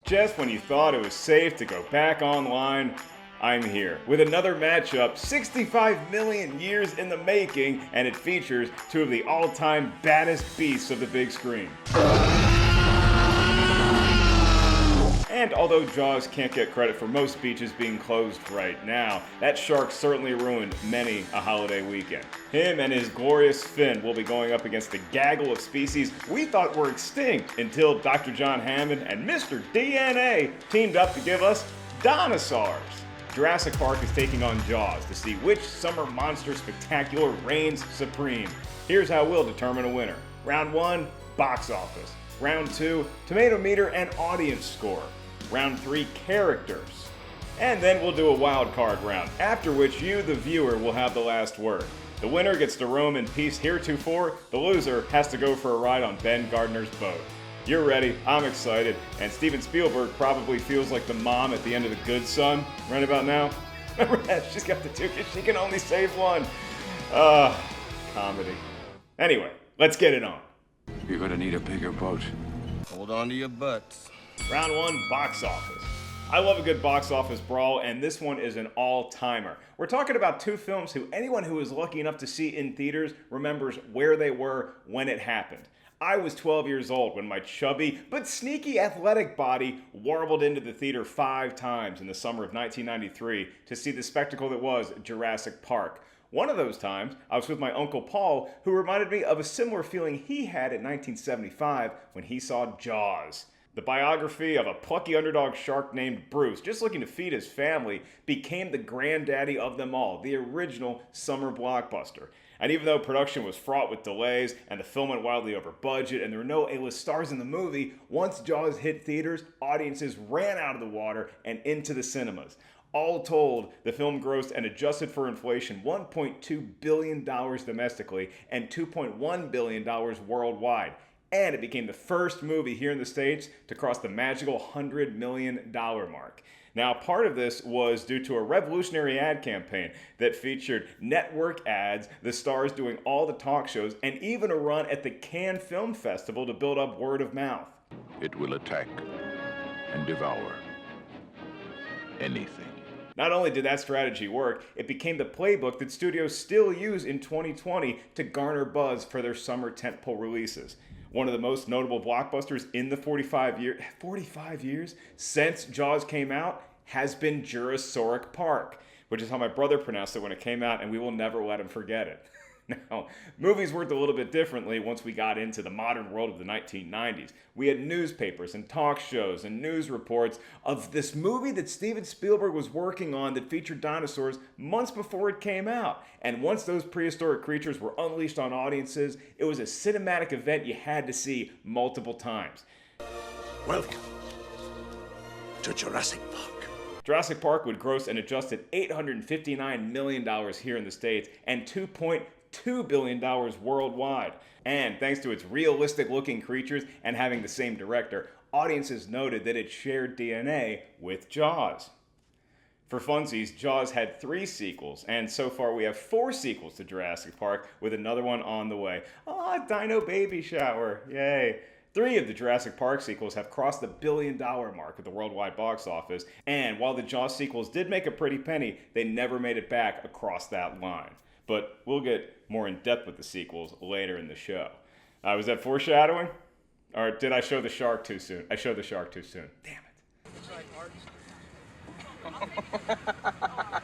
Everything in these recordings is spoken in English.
Just when you thought it was safe to go back online, I'm here with another matchup 65 million years in the making, and it features two of the all-time baddest beasts of the big screen. And although Jaws can't get credit for most beaches being closed right now, that shark certainly ruined many a holiday weekend. Him and his glorious fin will be going up against the gaggle of species we thought were extinct until Dr. John Hammond and Mr. DNA teamed up to give us dinosaurs. Jurassic Park is taking on Jaws to see which summer monster spectacular reigns supreme. Here's how we'll determine a winner. Round 1, box office. Round 2, Tomatometer and audience score. Round 3, characters. And then we'll do a wild card round, after which you, the viewer, will have the last word. The winner gets to roam in peace heretofore, the loser has to go for a ride on Ben Gardner's boat. You're ready, I'm excited, and Steven Spielberg probably feels like the mom at the end of The Good Son, right about now. Remember that? She's got the two kids, she can only save one. Comedy. Anyway, let's get it on. You're gonna need a bigger boat. Hold on to your butts. Round 1, box office. I love a good box office brawl, and this one is an all-timer. We're talking about two films who anyone who was lucky enough to see in theaters remembers where they were when it happened. I was 12 years old when my chubby but sneaky athletic body warbled into the theater 5 times in the summer of 1993 to see the spectacle that was Jurassic Park. One of those times, I was with my Uncle Paul, who reminded me of a similar feeling he had in 1975 when he saw Jaws. The biography of a plucky underdog shark named Bruce, just looking to feed his family, became the granddaddy of them all, the original summer blockbuster. And even though production was fraught with delays and the film went wildly over budget and there were no A-list stars in the movie, once Jaws hit theaters, audiences ran out of the water and into the cinemas. All told, the film grossed and adjusted for inflation $1.2 billion domestically and $2.1 billion worldwide. And it became the first movie here in the States to cross the magical $100 million mark. Now, part of this was due to a revolutionary ad campaign that featured network ads, the stars doing all the talk shows, and even a run at the Cannes Film Festival to build up word of mouth. It will attack and devour anything. Not only did that strategy work, it became the playbook that studios still use in 2020 to garner buzz for their summer tentpole releases. One of the most notable blockbusters in the 45 years since Jaws came out has been Jurassic Park, which is how my brother pronounced it when it came out, and we will never let him forget it. Now, movies worked a little bit differently once we got into the modern world of the 1990s. We had newspapers and talk shows and news reports of this movie that Steven Spielberg was working on that featured dinosaurs months before it came out. And once those prehistoric creatures were unleashed on audiences, it was a cinematic event you had to see multiple times. Welcome to Jurassic Park. Jurassic Park would gross an adjusted $859 million here in the States and $2.2 billion worldwide. And thanks to its realistic-looking creatures and having the same director, audiences noted that it shared DNA with Jaws. For funsies, Jaws had 3 sequels, and so far we have 4 sequels to Jurassic Park, with another one on the way. Ah, Dino Baby Shower, yay! 3 of the Jurassic Park sequels have crossed the $1 billion mark at the worldwide box office, and while the Jaws sequels did make a pretty penny, they never made it back across that line. But we'll get more in depth with the sequels later in the show. Was that foreshadowing? Or did I show the shark too soon? I showed the shark too soon. Damn it.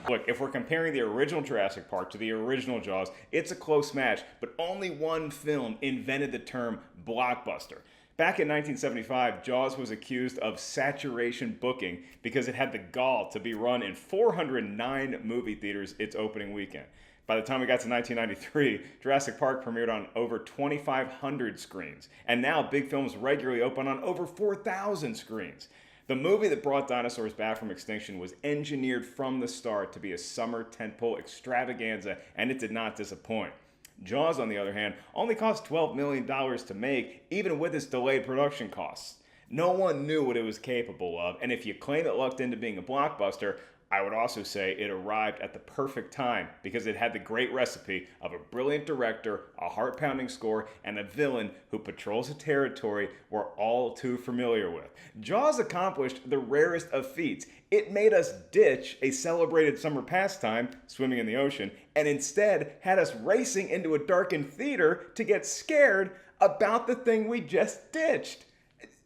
Look, if we're comparing the original Jurassic Park to the original Jaws, it's a close match, but only one film invented the term blockbuster. Back in 1975, Jaws was accused of saturation booking because it had the gall to be run in 409 movie theaters its opening weekend. By the time we got to 1993, Jurassic Park premiered on over 2,500 screens, and now big films regularly open on over 4,000 screens. The movie that brought dinosaurs back from extinction was engineered from the start to be a summer tentpole extravaganza, and it did not disappoint. Jaws, on the other hand, only cost $12 million to make, even with its delayed production costs. No one knew what it was capable of, and if you claim it lucked into being a blockbuster, I would also say it arrived at the perfect time because it had the great recipe of a brilliant director, a heart-pounding score, and a villain who patrols a territory we're all too familiar with. Jaws accomplished the rarest of feats. It made us ditch a celebrated summer pastime, swimming in the ocean, and instead had us racing into a darkened theater to get scared about the thing we just ditched.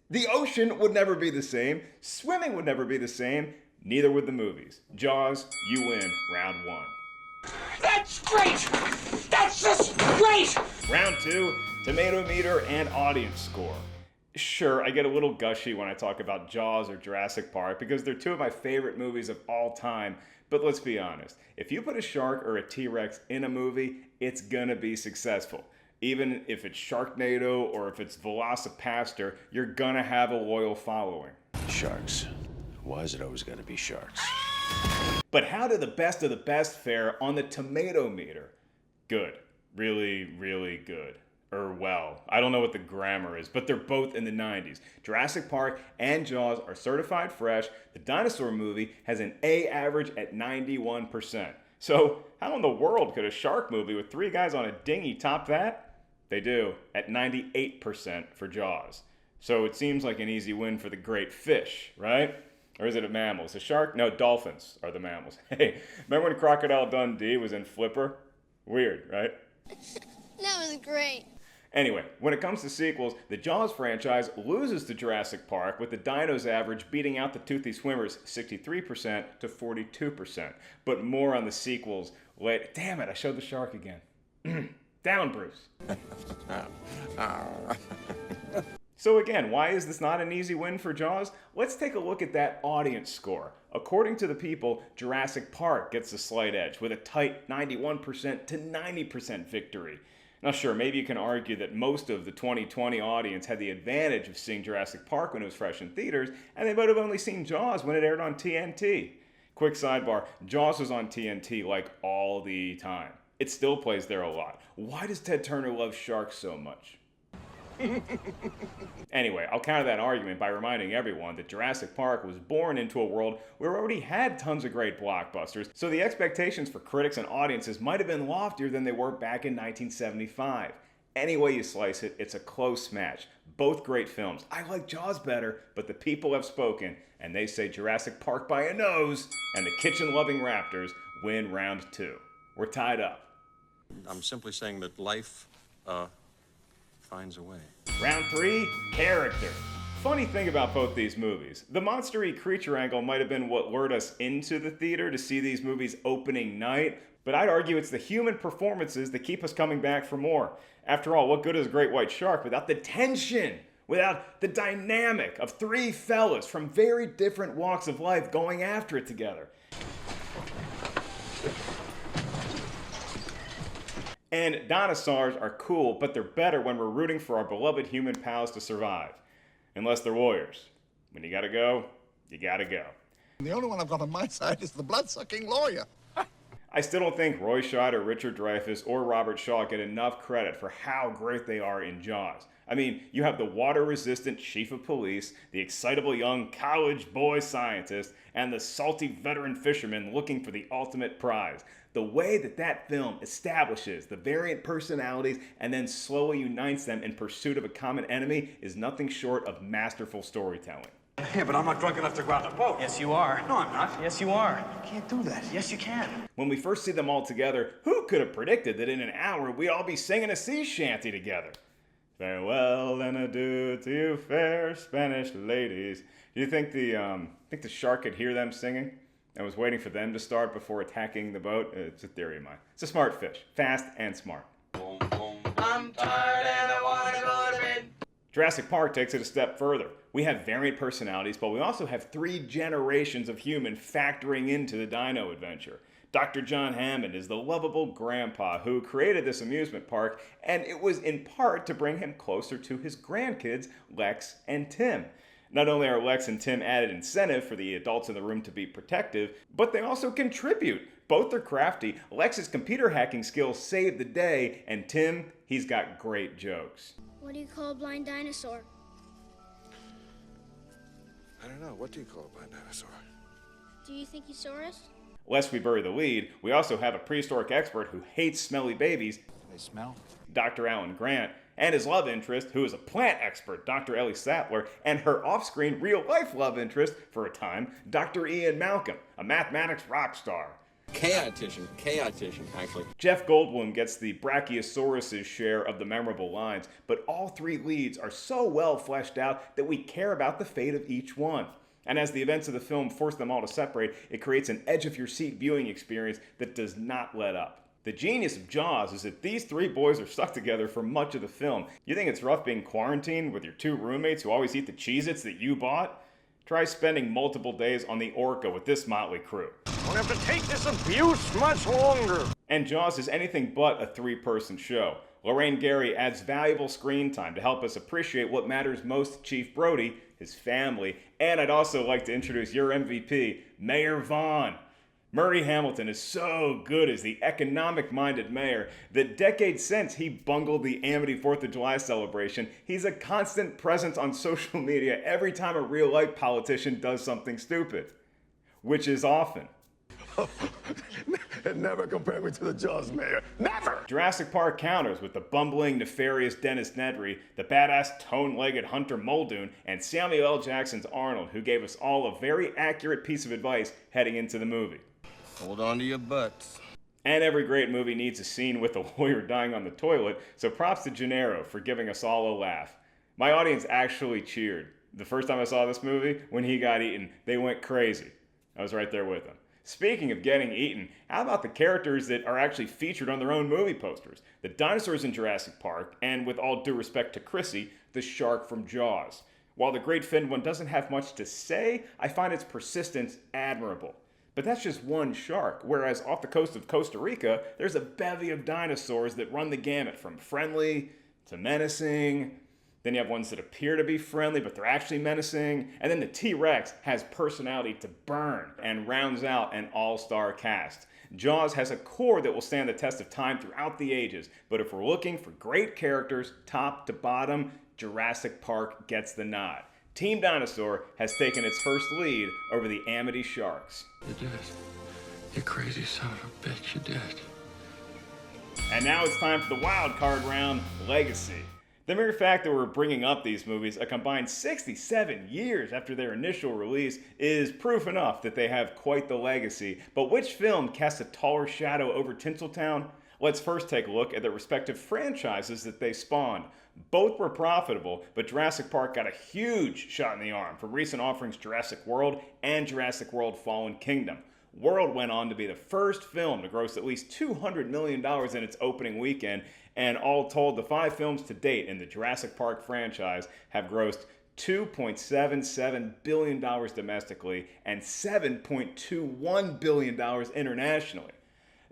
The ocean would never be the same, swimming would never be the same, neither would the movies. Jaws, you win round 1. That's great! That's just great! Round 2, Tomatometer and audience score. Sure, I get a little gushy when I talk about Jaws or Jurassic Park because they're two of my favorite movies of all time, but let's be honest. If you put a shark or a T-Rex in a movie, it's gonna be successful. Even if it's Sharknado or if it's Velocipaster, you're gonna have a loyal following. Sharks. Why is it always gotta be sharks? But how do the best of the best fare on the Tomatometer? Good. Really, really good. Or well, I don't know what the grammar is, but they're both in the 90s. Jurassic Park and Jaws are certified fresh. The dinosaur movie has an A average at 91%. So how in the world could a shark movie with 3 guys on a dinghy top that? They do, at 98% for Jaws. So it seems like an easy win for the great fish, right? Or is it a mammal? Is a shark? No, dolphins are the mammals. Hey, remember when Crocodile Dundee was in Flipper? Weird, right? That was great. Anyway, when it comes to sequels, the Jaws franchise loses to Jurassic Park, with the dinos average beating out the Toothy Swimmers 63% to 42%. But more on the sequels later. Damn it, I showed the shark again. Down, Bruce. So again, why is this not an easy win for Jaws? Let's take a look at that audience score. According to the people, Jurassic Park gets a slight edge with a tight 91% to 90% victory. Now sure, maybe you can argue that most of the 2020 audience had the advantage of seeing Jurassic Park when it was fresh in theaters, and they might have only seen Jaws when it aired on TNT. Quick sidebar, Jaws was on TNT like all the time. It still plays there a lot. Why does Ted Turner love sharks so much? Anyway, I'll counter that argument by reminding everyone that Jurassic Park was born into a world where we already had tons of great blockbusters, so the expectations for critics and audiences might have been loftier than they were back in 1975. Any way you slice it, it's a close match. Both great films. I like Jaws better, but the people have spoken, and they say Jurassic Park by a nose, and the kitchen-loving Raptors win round 2. We're tied up. I'm simply saying that life, finds a way. Round 3, character. Funny thing about both these movies, the monster-y creature angle might have been what lured us into the theater to see these movies opening night, but I'd argue it's the human performances that keep us coming back for more. After all, what good is a great white shark without the tension, without the dynamic of 3 fellas from very different walks of life going after it together? And dinosaurs are cool, but they're better when we're rooting for our beloved human pals to survive. Unless they're warriors. When you gotta go, you gotta go. The only one I've got on my side is the blood-sucking lawyer. I still don't think Roy Scheider, Richard Dreyfuss, or Robert Shaw get enough credit for how great they are in Jaws. I mean, you have the water-resistant chief of police, the excitable young college boy scientist, and the salty veteran fisherman looking for the ultimate prize. The way that that film establishes the variant personalities and then slowly unites them in pursuit of a common enemy is nothing short of masterful storytelling. Yeah, but I'm not drunk enough to go out on the boat. Yes, you are. No, I'm not. Yes, you are. You can't do that. Yes, you can. When we first see them all together, who could have predicted that in an hour we'd all be singing a sea shanty together? Farewell and adieu to you fair Spanish ladies. Do you think the shark could hear them singing and was waiting for them to start before attacking the boat? It's a theory of mine. It's a smart fish, fast and smart. I'm tired and I want to go to bed. Jurassic Park takes it a step further. We have variant personalities, but we also have 3 generations of human factoring into the dino adventure. Dr. John Hammond is the lovable grandpa who created this amusement park, and it was in part to bring him closer to his grandkids, Lex and Tim. Not only are Lex and Tim added incentive for the adults in the room to be protective, but they also contribute. Both are crafty. Lex's computer hacking skills save the day, and Tim, he's got great jokes. What do you call a blind dinosaur? I don't know. What do you call a blind dinosaur? Do you think he saw us? Lest we bury the lead, we also have a prehistoric expert who hates smelly babies, They smell? Dr. Alan Grant, and his love interest, who is a plant expert, Dr. Ellie Sattler, and her off-screen real-life love interest, for a time, Dr. Ian Malcolm, a mathematics rock star. Chaotician, actually. Jeff Goldblum gets the Brachiosaurus' share of the memorable lines, but all three leads are so well fleshed out that we care about the fate of each one. And as the events of the film force them all to separate, it creates an edge-of-your-seat viewing experience that does not let up. The genius of Jaws is that these three boys are stuck together for much of the film. You think it's rough being quarantined with your two roommates who always eat the Cheez-Its that you bought? Try spending multiple days on the Orca with this motley crew. Don't have to take this abuse much longer. And Jaws is anything but a three-person show. Lorraine Gary adds valuable screen time to help us appreciate what matters most to Chief Brody, his family, and I'd also like to introduce your MVP, Mayor Vaughn. Murray Hamilton is so good as the economic-minded mayor that decades since he bungled the Amity 4th of July celebration, he's a constant presence on social media every time a real-life politician does something stupid. Which is often. Never compare me to the Jaws mayor. Never! Jurassic Park counters with the bumbling, nefarious Dennis Nedry, the badass, tone-legged Hunter Muldoon, and Samuel L. Jackson's Arnold, who gave us all a very accurate piece of advice heading into the movie. Hold on to your butts. And every great movie needs a scene with a lawyer dying on the toilet, so props to Gennaro for giving us all a laugh. My audience actually cheered. The first time I saw this movie, when he got eaten, they went crazy. I was right there with them. Speaking of getting eaten, how about the characters that are actually featured on their own movie posters? The dinosaurs in Jurassic Park, and with all due respect to Chrissy, the shark from Jaws. While the great finned one doesn't have much to say, I find its persistence admirable. But that's just one shark, whereas off the coast of Costa Rica, there's a bevy of dinosaurs that run the gamut from friendly to menacing. Then you have ones that appear to be friendly, but they're actually menacing. And then the T-Rex has personality to burn and rounds out an all-star cast. Jaws has a core that will stand the test of time throughout the ages. But if we're looking for great characters, top to bottom, Jurassic Park gets the nod. Team Dinosaur has taken its first lead over the Amity Sharks. You did. You crazy son of a bitch, you did. And now it's time for the wild card round, Legacy. The mere fact that we're bringing up these movies a combined 67 years after their initial release is proof enough that they have quite the legacy. But which film casts a taller shadow over Tinseltown? Let's first take a look at the respective franchises that they spawned. Both were profitable, but Jurassic Park got a huge shot in the arm from recent offerings Jurassic World and Jurassic World Fallen Kingdom. World went on to be the first film to gross at least $200 million in its opening weekend, and all told, the 5 films to date in the Jurassic Park franchise have grossed $2.77 billion domestically and $7.21 billion internationally.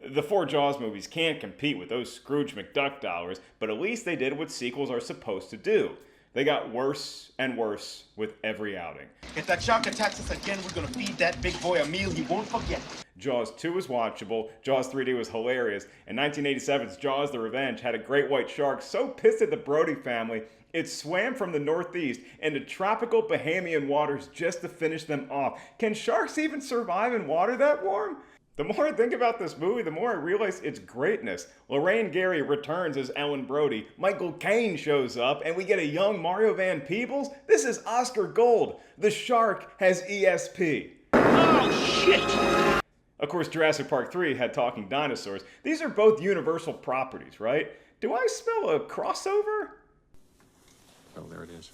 The 4 Jaws movies can't compete with those Scrooge McDuck dollars, but at least they did what sequels are supposed to do. They got worse and worse with every outing. If that shark attacks us again, we're gonna feed that big boy a meal he won't forget. Jaws 2 was watchable, Jaws 3D was hilarious, and 1987's Jaws the Revenge had a great white shark so pissed at the Brody family, it swam from the northeast into tropical Bahamian waters just to finish them off. Can sharks even survive in water that warm? The more I think about this movie, the more I realize its greatness. Lorraine Gary returns as Ellen Brody, Michael Caine shows up, and we get a young Mario Van Peebles? This is Oscar Gold. The shark has ESP. Oh, shit! Of course, Jurassic Park 3 had talking dinosaurs. These are both Universal properties, right? Do I smell a crossover? Oh, there it is.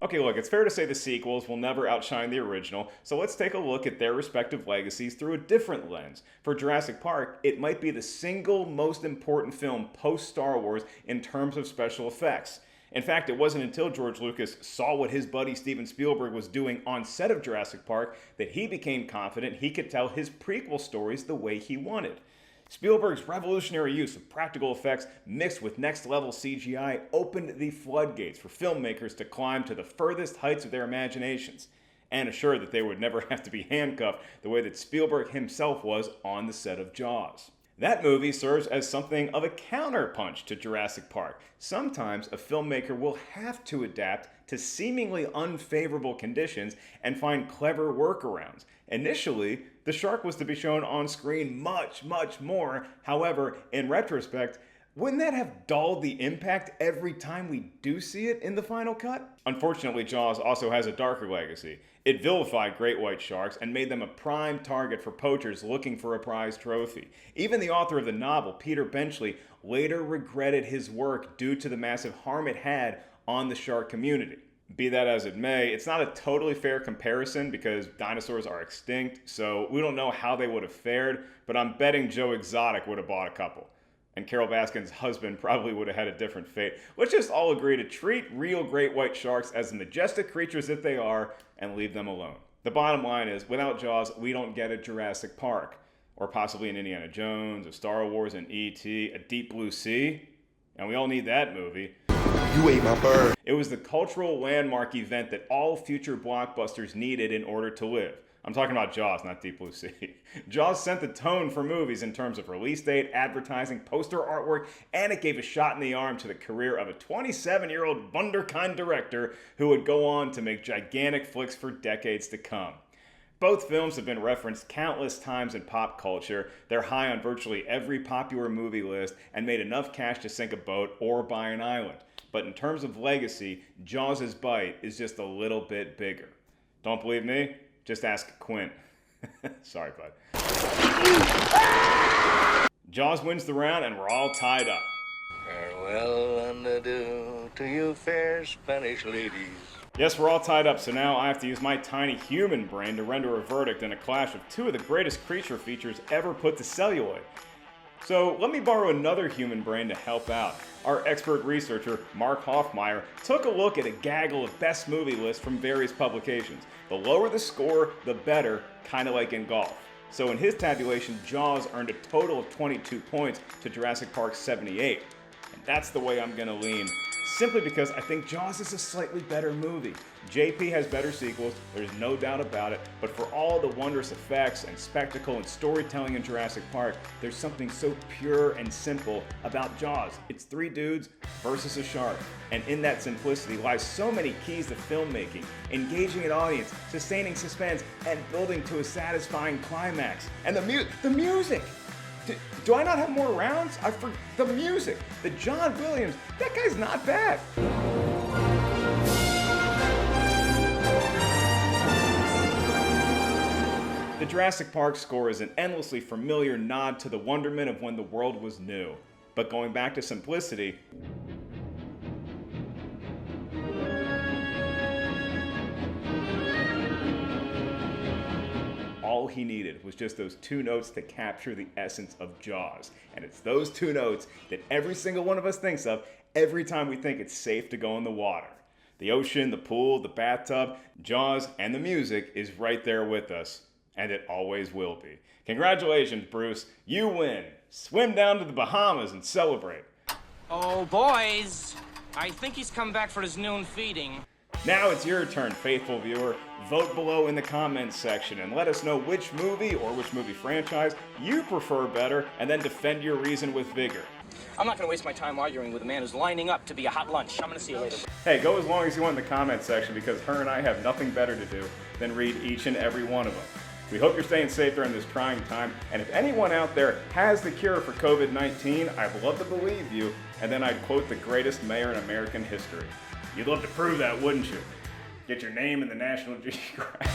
Okay, look, it's fair to say the sequels will never outshine the original, so let's take a look at their respective legacies through a different lens. For Jurassic Park, it might be the single most important film post-Star Wars in terms of special effects. In fact, it wasn't until George Lucas saw what his buddy Steven Spielberg was doing on set of Jurassic Park that he became confident he could tell his prequel stories the way he wanted. Spielberg's revolutionary use of practical effects mixed with next-level CGI opened the floodgates for filmmakers to climb to the furthest heights of their imaginations, and assured that they would never have to be handcuffed the way that Spielberg himself was on the set of Jaws. That movie serves as something of a counterpunch to Jurassic Park. Sometimes a filmmaker will have to adapt to seemingly unfavorable conditions and find clever workarounds. Initially, the shark was to be shown on screen much more. However, in retrospect, wouldn't that have dulled the impact every time we do see it in the final cut? Unfortunately, Jaws also has a darker legacy. It vilified great white sharks and made them a prime target for poachers looking for a prize trophy. Even the author of the novel, Peter Benchley, later regretted his work due to the massive harm it had on the shark community. Be that as it may, it's not a totally fair comparison because dinosaurs are extinct, so we don't know how they would have fared, but I'm betting Joe Exotic would have bought a couple. And Carol Baskin's husband probably would have had a different fate. Let's just all agree to treat real great white sharks as the majestic creatures that they are and leave them alone. The bottom line is, without Jaws, we don't get a Jurassic Park, or possibly an Indiana Jones, a Star Wars, an E.T., a Deep Blue Sea, and we all need that movie. You ate my bird. It was the cultural landmark event that all future blockbusters needed in order to live. I'm talking about Jaws, not Deep Blue Sea. Jaws set the tone for movies in terms of release date, advertising, poster artwork, and it gave a shot in the arm to the career of a 27-year-old wunderkind director who would go on to make gigantic flicks for decades to come. Both films have been referenced countless times in pop culture. They're high on virtually every popular movie list and made enough cash to sink a boat or buy an island. But in terms of legacy, Jaws' bite is just a little bit bigger. Don't believe me? Just ask Quint. Sorry, bud. Jaws wins the round and we're all tied up. Farewell and adieu to you fair Spanish ladies. Yes, we're all tied up, so now I have to use my tiny human brain to render a verdict in a clash of two of the greatest creature features ever put to celluloid. So let me borrow another human brain to help out. Our expert researcher, Mark Hoffmeyer, took a look at a gaggle of best movie lists from various publications. The lower the score, the better, kind of like in golf. So in his tabulation, Jaws earned a total of 22 points to Jurassic Park's 78. And that's the way I'm gonna lean, simply because I think Jaws is a slightly better movie. JP has better sequels, there's no doubt about it, but for all the wondrous effects and spectacle and storytelling in Jurassic Park, there's something so pure and simple about Jaws. It's three dudes versus a shark, and in that simplicity lies so many keys to filmmaking, engaging an audience, sustaining suspense, and building to a satisfying climax. And the music! Do I not have more rounds? The music, the John Williams, that guy's not bad. The Jurassic Park score is an endlessly familiar nod to the wonderment of when the world was new. But going back to simplicity, all he needed was just those two notes to capture the essence of Jaws. And it's those two notes that every single one of us thinks of every time we think it's safe to go in the water. The ocean, the pool, the bathtub, Jaws, and the music is right there with us. And it always will be. Congratulations, Bruce. You win. Swim down to the Bahamas and celebrate. Oh, boys. I think he's come back for his noon feeding. Now it's your turn, faithful viewer. Vote below in the comments section and let us know which movie or which movie franchise you prefer better, and then defend your reason with vigor. I'm not going to waste my time arguing with a man who's lining up to be a hot lunch. I'm going to see you later. Hey, go as long as you want in the comments section because her and I have nothing better to do than read each and every one of them. We hope you're staying safe during this trying time, and if anyone out there has the cure for COVID-19, I'd love to believe you, and then I'd quote the greatest mayor in American history. You'd love to prove that, wouldn't you? Get your name in the National Geographic.